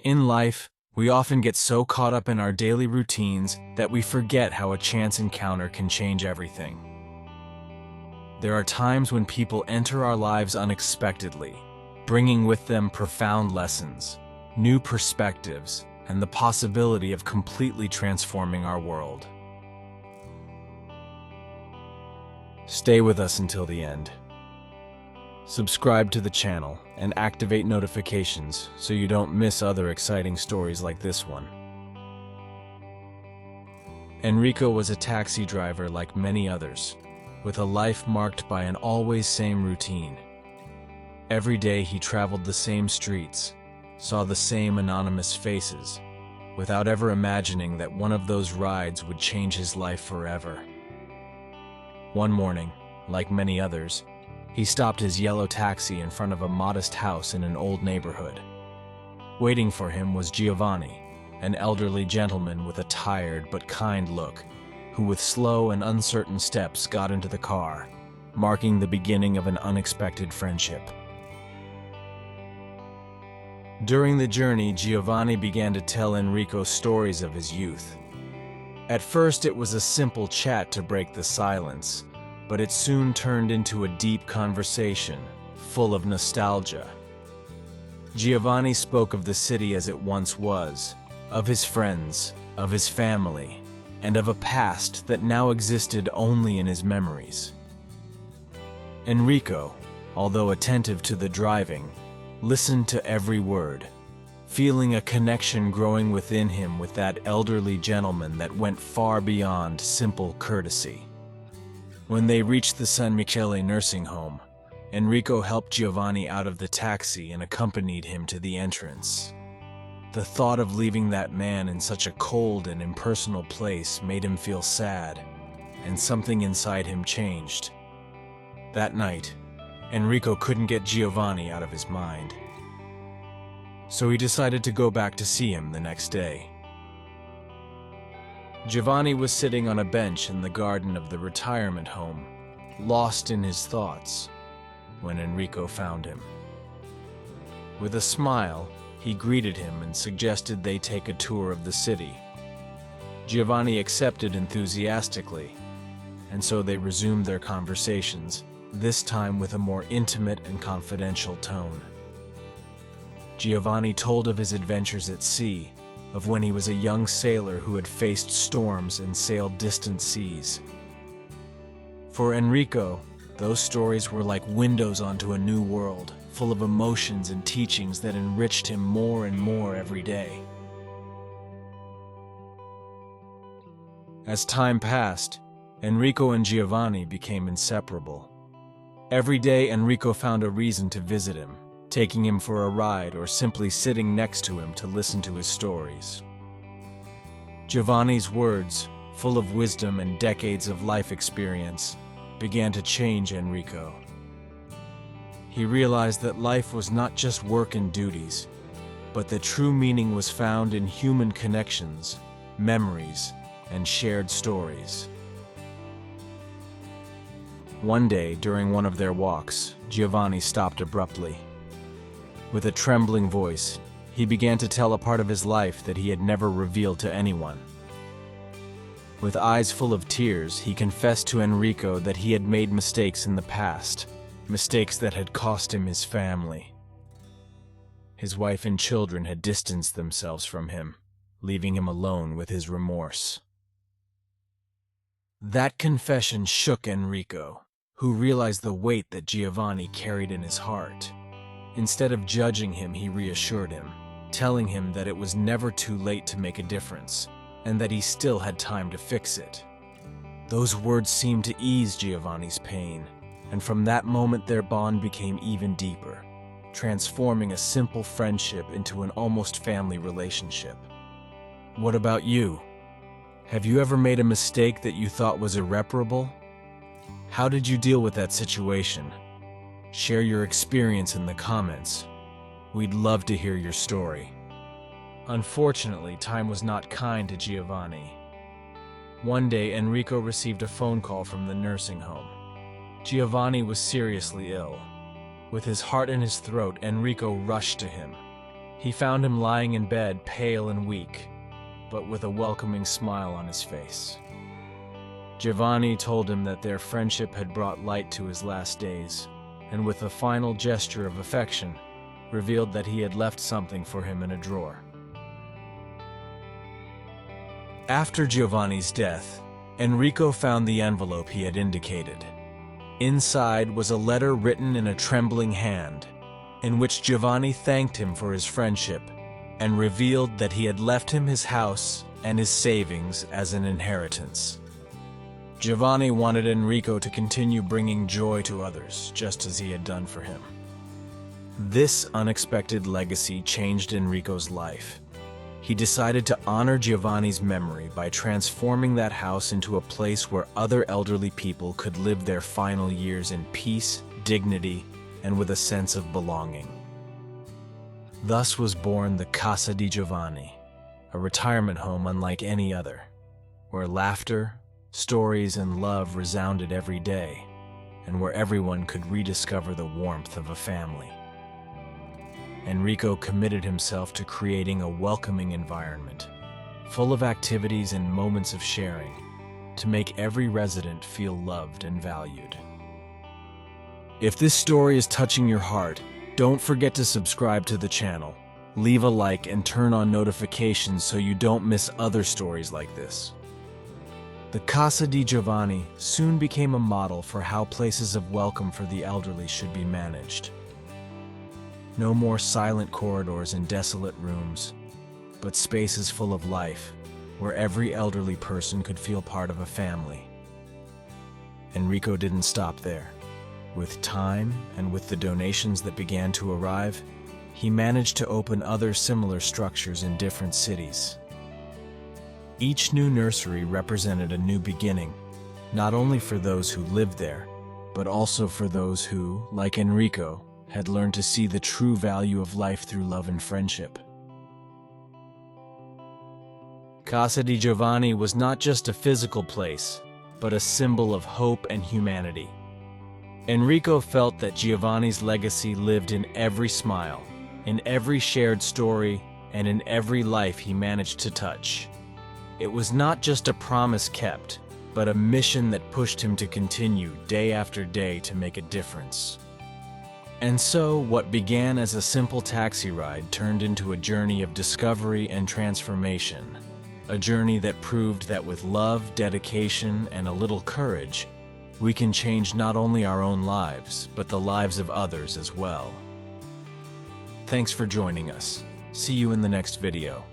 In life, we often get so caught up in our daily routines that we forget how a chance encounter can change everything. There are times when people enter our lives unexpectedly, bringing with them profound lessons, new perspectives, and the possibility of completely transforming our world. Stay with us until the end. Subscribe to the channel and activate notifications so you don't miss other exciting stories like this one. Enrico was a taxi driver like many others, with a life marked by an always same routine. Every day he traveled the same streets, saw the same anonymous faces, without ever imagining that one of those rides would change his life forever. One morning, like many others, he stopped his yellow taxi in front of a modest house in an old neighborhood. Waiting for him was Giovanni, an elderly gentleman with a tired but kind look, who with slow and uncertain steps got into the car, marking the beginning of an unexpected friendship. During the journey, Giovanni began to tell Enrico stories of his youth. At first, it was a simple chat to break the silence, but it soon turned into a deep conversation, full of nostalgia. Giovanni spoke of the city as it once was, of his friends, of his family, and of a past that now existed only in his memories. Enrico, although attentive to the driving, listened to every word, feeling a connection growing within him with that elderly gentleman that went far beyond simple courtesy. When they reached the San Michele nursing home, Enrico helped Giovanni out of the taxi and accompanied him to the entrance. The thought of leaving that man in such a cold and impersonal place made him feel sad, and something inside him changed. That night, Enrico couldn't get Giovanni out of his mind, so he decided to go back to see him the next day. Giovanni was sitting on a bench in the garden of the retirement home, lost in his thoughts, when Enrico found him. With a smile, he greeted him and suggested they take a tour of the city. Giovanni accepted enthusiastically, and so they resumed their conversations, this time with a more intimate and confidential tone. Giovanni told of his adventures at sea, of when he was a young sailor who had faced storms and sailed distant seas. For Enrico, those stories were like windows onto a new world, full of emotions and teachings that enriched him more and more every day. As time passed, Enrico and Giovanni became inseparable. Every day, Enrico found a reason to visit him, taking him for a ride or simply sitting next to him to listen to his stories. Giovanni's words, full of wisdom and decades of life experience, began to change Enrico. He realized that life was not just work and duties, but that true meaning was found in human connections, memories, and shared stories. One day, during one of their walks, Giovanni stopped abruptly. With a trembling voice, he began to tell a part of his life that he had never revealed to anyone. With eyes full of tears, he confessed to Enrico that he had made mistakes in the past, mistakes that had cost him his family. His wife and children had distanced themselves from him, leaving him alone with his remorse. That confession shook Enrico, who realized the weight that Giovanni carried in his heart. Instead of judging him, he reassured him, telling him that it was never too late to make a difference, and that he still had time to fix it. Those words seemed to ease Giovanni's pain, and from that moment their bond became even deeper, transforming a simple friendship into an almost family relationship. What about you? Have you ever made a mistake that you thought was irreparable? How did you deal with that situation? Share your experience in the comments. We'd love to hear your story. Unfortunately, time was not kind to Giovanni. One day, Enrico received a phone call from the nursing home. Giovanni was seriously ill. With his heart in his throat, Enrico rushed to him. He found him lying in bed, pale and weak, but with a welcoming smile on his face. Giovanni told him that their friendship had brought light to his last days, and with a final gesture of affection, revealed that he had left something for him in a drawer. After Giovanni's death, Enrico found the envelope he had indicated. Inside was a letter written in a trembling hand, in which Giovanni thanked him for his friendship and revealed that he had left him his house and his savings as an inheritance. Giovanni wanted Enrico to continue bringing joy to others, just as he had done for him. This unexpected legacy changed Enrico's life. He decided to honor Giovanni's memory by transforming that house into a place where other elderly people could live their final years in peace, dignity, and with a sense of belonging. Thus was born the Casa di Giovanni, a retirement home unlike any other, where laughter, stories, and love resounded every day, and where everyone could rediscover the warmth of a family. Enrico committed himself to creating a welcoming environment, full of activities and moments of sharing, to make every resident feel loved and valued. If this story is touching your heart, don't forget to subscribe to the channel, leave a like, and turn on notifications so you don't miss other stories like this. The Casa di Giovanni soon became a model for how places of welcome for the elderly should be managed. No more silent corridors and desolate rooms, but spaces full of life, where every elderly person could feel part of a family. Enrico didn't stop there. With time and with the donations that began to arrive, he managed to open other similar structures in different cities. Each new nursery represented a new beginning, not only for those who lived there, but also for those who, like Enrico, had learned to see the true value of life through love and friendship. Casa di Giovanni was not just a physical place, but a symbol of hope and humanity. Enrico felt that Giovanni's legacy lived in every smile, in every shared story, and in every life he managed to touch. It was not just a promise kept, but a mission that pushed him to continue day after day to make a difference. And so, what began as a simple taxi ride turned into a journey of discovery and transformation. A journey that proved that with love, dedication, and a little courage, we can change not only our own lives, but the lives of others as well. Thanks for joining us. See you in the next video.